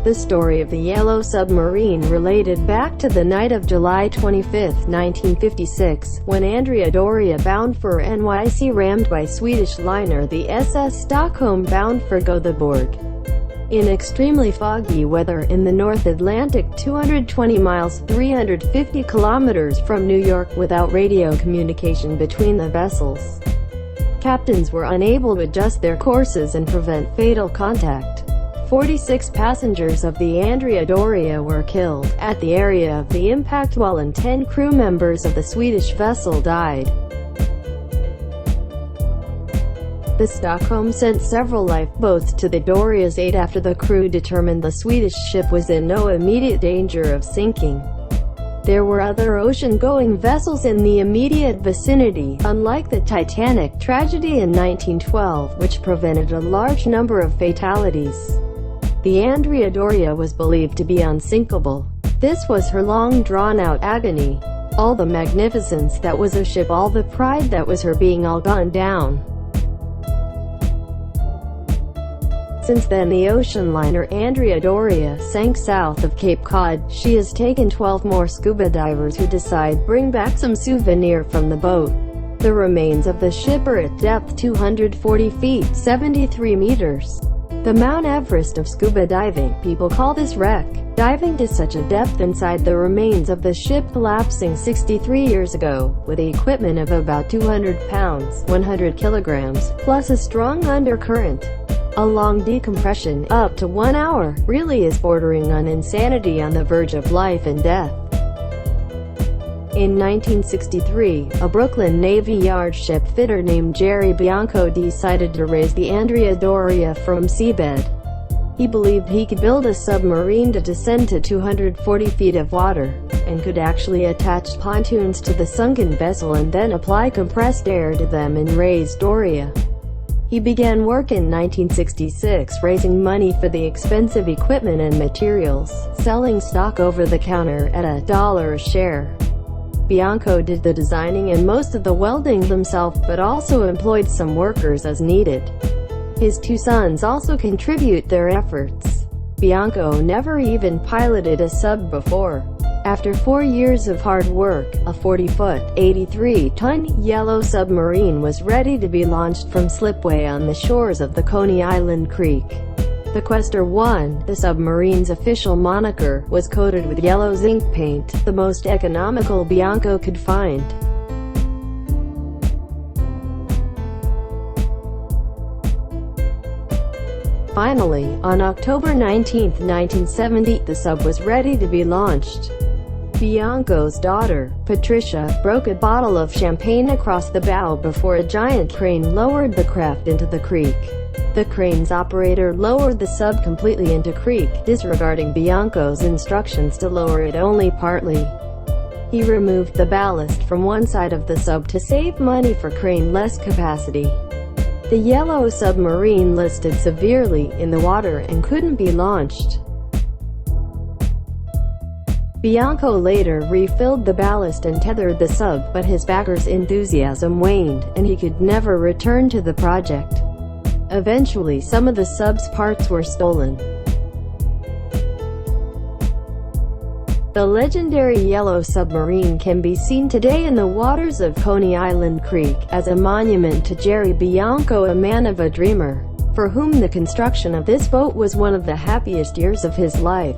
The story of the Yellow Submarine related back to the night of July 25, 1956, when Andrea Doria, bound for NYC, rammed by Swedish liner the SS Stockholm, bound for Gothenburg. In extremely foggy weather in the North Atlantic, 220 miles 350 kilometers from New York, without radio communication between the vessels. Captains were unable to adjust their courses and prevent fatal contact. 46 passengers of the Andrea Doria were killed at the area of the impact, while 10 crew members of the Swedish vessel died. The Stockholm sent several lifeboats to the Doria's aid after the crew determined the Swedish ship was in no immediate danger of sinking. There were other ocean-going vessels in the immediate vicinity, unlike the Titanic tragedy in 1912, which prevented a large number of fatalities. The Andrea Doria was believed to be unsinkable. This was her long drawn-out agony. All the magnificence that was her ship, all the pride that was her being, all gone down. Since then, the ocean liner Andrea Doria sank south of Cape Cod. She has taken 12 more scuba divers who decide bring back some souvenir from the boat. The remains of the ship are at depth 240 feet 73 meters. The Mount Everest of scuba diving. People call this wreck diving to such a depth inside the remains of the ship collapsing 63 years ago, with equipment of about 200 pounds 100 kilograms, plus a strong undercurrent. A long decompression, up to 1 hour, really is bordering on insanity, on the verge of life and death. In 1963, a Brooklyn Navy Yard ship fitter named Jerry Bianco decided to raise the Andrea Doria from seabed. He believed he could build a submarine to descend to 240 feet of water, and could actually attach pontoons to the sunken vessel and then apply compressed air to them and raise Doria. He began work in 1966, raising money for the expensive equipment and materials, selling stock over the counter at $1 a share. Bianco did the designing and most of the welding himself, but also employed some workers as needed. His two sons also contribute their efforts. Bianco never even piloted a sub before. After 4 years of hard work, a 40-foot, 83-ton Yellow Submarine was ready to be launched from slipway on the shores of the Coney Island Creek. The Questor 1, the submarine's official moniker, was coated with yellow zinc paint, the most economical Bianco could find. Finally, on October 19, 1970, the sub was ready to be launched. Bianco's daughter, Patricia, broke a bottle of champagne across the bow before a giant crane lowered the craft into the creek. The crane's operator lowered the sub completely into creek, disregarding Bianco's instructions to lower it only partly. He removed the ballast from one side of the sub to save money for crane-less capacity. The Yellow Submarine listed severely in the water and couldn't be launched. Bianco later refilled the ballast and tethered the sub, but his backers' enthusiasm waned, and he could never return to the project. Eventually, some of the sub's parts were stolen. The legendary Yellow Submarine can be seen today in the waters of Coney Island Creek, as a monument to Jerry Bianco, a man of a dreamer, for whom the construction of this boat was one of the happiest years of his life.